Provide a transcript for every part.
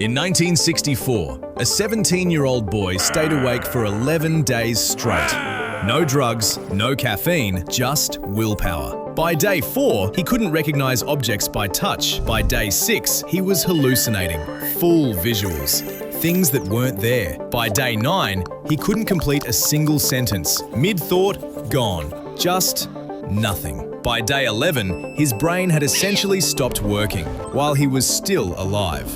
In 1964, a 17-year-old boy stayed awake for 11 days straight. No drugs, no caffeine, just willpower. By day 4, he couldn't recognize objects by touch. By day 6, he was hallucinating, full visuals, things that weren't there. By day 9, he couldn't complete a single sentence. Mid-thought, gone. Just nothing. By day 11, his brain had essentially stopped working, while he was still alive.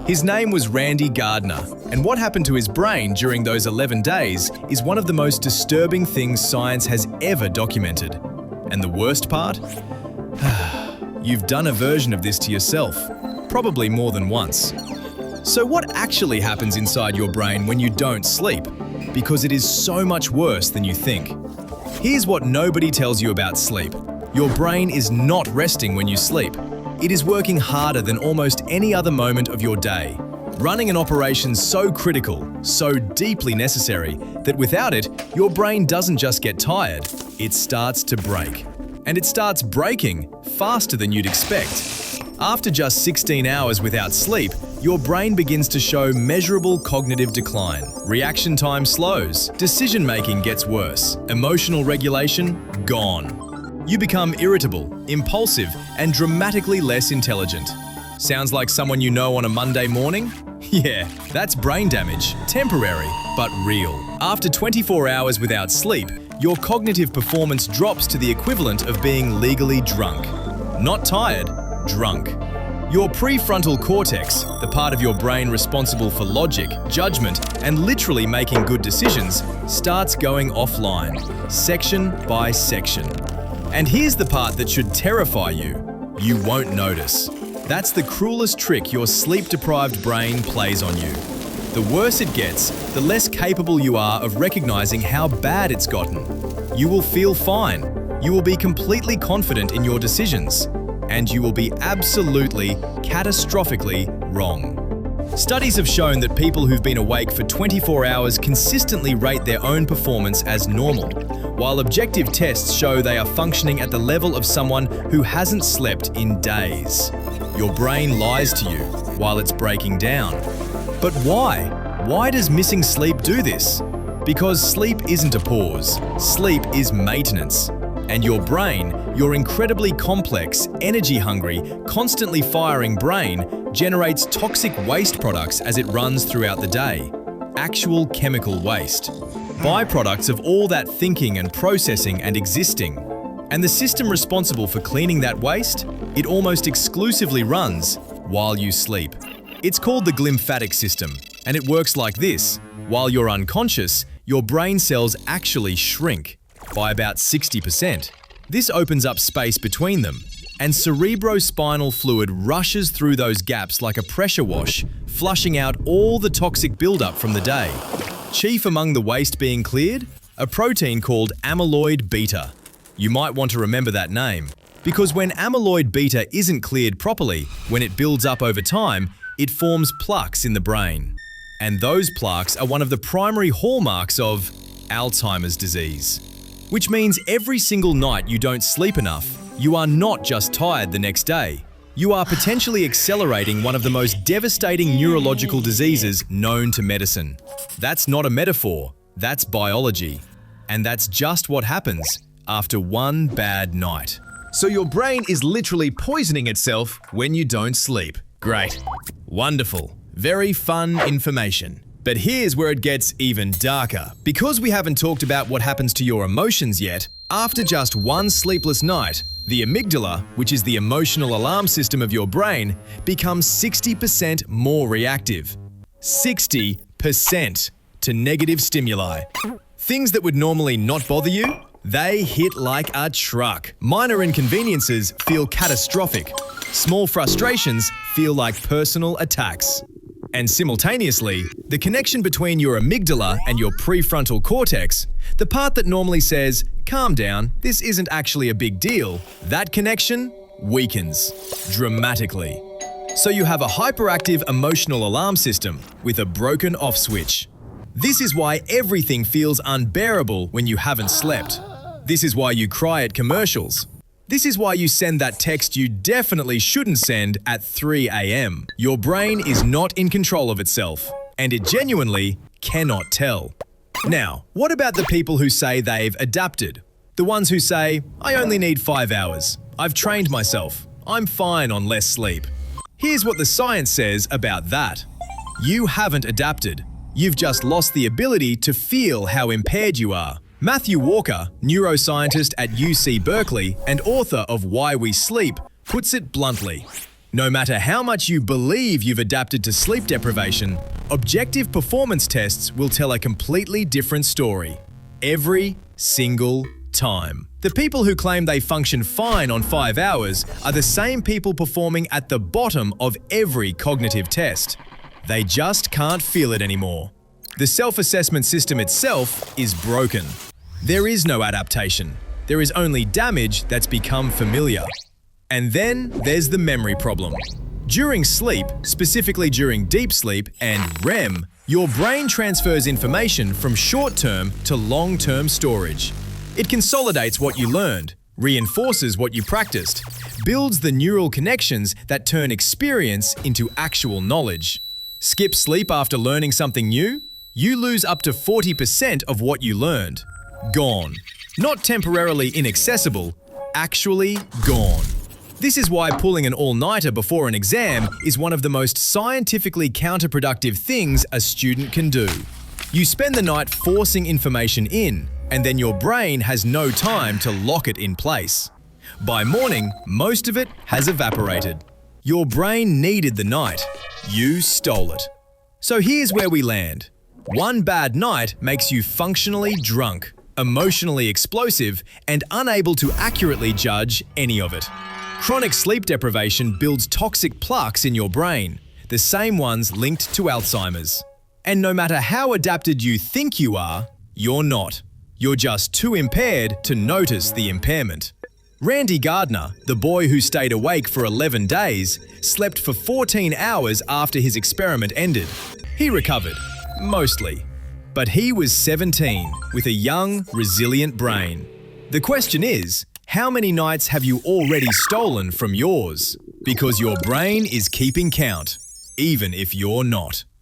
His name was Randy Gardner, and what happened to his brain during those 11 days is one of the most disturbing things science has ever documented. And the worst part? You've done a version of this to yourself, probably more than once. So what actually happens inside your brain when you don't sleep? Because it is so much worse than you think. Here's what nobody tells you about sleep. Your brain is not resting when you sleep. It is working harder than almost any other moment of your day, running an operation so critical, so deeply necessary, that without it, your brain doesn't just get tired, it starts to break. And it starts breaking faster than you'd expect. After just 16 hours without sleep, your brain begins to show measurable cognitive decline. Reaction time slows, decision-making gets worse, emotional regulation gone. You become irritable, impulsive, and dramatically less intelligent. Sounds like someone you know on a Monday morning? Yeah, that's brain damage, temporary, but real. After 24 hours without sleep, your cognitive performance drops to the equivalent of being legally drunk. Not tired, drunk. Your prefrontal cortex, the part of your brain responsible for logic, judgment, and literally making good decisions, starts going offline, section by section. And here's the part that should terrify you. You won't notice. That's the cruelest trick your sleep-deprived brain plays on you. The worse it gets, the less capable you are of recognizing how bad it's gotten. You will feel fine. You will be completely confident in your decisions. And you will be absolutely, catastrophically wrong. Studies have shown that people who've been awake for 24 hours consistently rate their own performance as normal, while objective tests show they are functioning at the level of someone who hasn't slept in days. Your brain lies to you while it's breaking down. But why? Why does missing sleep do this? Because sleep isn't a pause. Sleep is maintenance. And your brain, your incredibly complex, energy-hungry, constantly firing brain, generates toxic waste products as it runs throughout the day. Actual chemical waste. Byproducts of all that thinking and processing and existing. And the system responsible for cleaning that waste, it almost exclusively runs while you sleep. It's called the glymphatic system, and it works like this. While you're unconscious, your brain cells actually shrink by about 60%. This opens up space between them, and cerebrospinal fluid rushes through those gaps like a pressure wash, flushing out all the toxic buildup from the day. Chief among the waste being cleared? A protein called amyloid beta. You might want to remember that name, because when amyloid beta isn't cleared properly, when it builds up over time, it forms plaques in the brain. And those plaques are one of the primary hallmarks of Alzheimer's disease. Which means every single night you don't sleep enough, you are not just tired the next day. You are potentially accelerating one of the most devastating neurological diseases known to medicine. That's not a metaphor, that's biology. And that's just what happens after one bad night. So your brain is literally poisoning itself when you don't sleep. Great. Wonderful. Very fun information. But here's where it gets even darker. Because we haven't talked about what happens to your emotions yet, after just one sleepless night, the amygdala, which is the emotional alarm system of your brain, becomes 60% more reactive. 60% to negative stimuli. Things that would normally not bother you, they hit like a truck. Minor inconveniences feel catastrophic. Small frustrations feel like personal attacks. And simultaneously, the connection between your amygdala and your prefrontal cortex, the part that normally says, calm down, this isn't actually a big deal, that connection weakens dramatically. So you have a hyperactive emotional alarm system with a broken off switch. This is why everything feels unbearable when you haven't slept. This is why you cry at commercials. This is why you send that text you definitely shouldn't send at 3 a.m. Your brain is not in control of itself, and it genuinely cannot tell. Now, what about the people who say they've adapted? The ones who say, I only need 5 hours. I've trained myself. I'm fine on less sleep. Here's what the science says about that. You haven't adapted. You've just lost the ability to feel how impaired you are. Matthew Walker, neuroscientist at UC Berkeley and author of Why We Sleep, puts it bluntly. No matter how much you believe you've adapted to sleep deprivation, objective performance tests will tell a completely different story. Every single time. The people who claim they function fine on 5 hours are the same people performing at the bottom of every cognitive test. They just can't feel it anymore. The self-assessment system itself is broken. There is no adaptation. There is only damage that's become familiar. And then there's the memory problem. During sleep, specifically during deep sleep and REM, your brain transfers information from short-term to long-term storage. It consolidates what you learned, reinforces what you practiced, builds the neural connections that turn experience into actual knowledge. Skip sleep after learning something new? You lose up to 40% of what you learned. Gone. Not temporarily inaccessible, actually gone. This is why pulling an all-nighter before an exam is one of the most scientifically counterproductive things a student can do. You spend the night forcing information in, and then your brain has no time to lock it in place. By morning, most of it has evaporated. Your brain needed the night. You stole it. So here's where we land. One bad night makes you functionally drunk, emotionally explosive, and unable to accurately judge any of it. Chronic sleep deprivation builds toxic plaques in your brain, the same ones linked to Alzheimer's. And no matter how adapted you think you are, you're not. You're just too impaired to notice the impairment. Randy Gardner, the boy who stayed awake for 11 days, slept for 14 hours after his experiment ended. He recovered. Mostly. But he was 17, with a young, resilient brain. The question is, how many nights have you already stolen from yours? Because your brain is keeping count, even if you're not.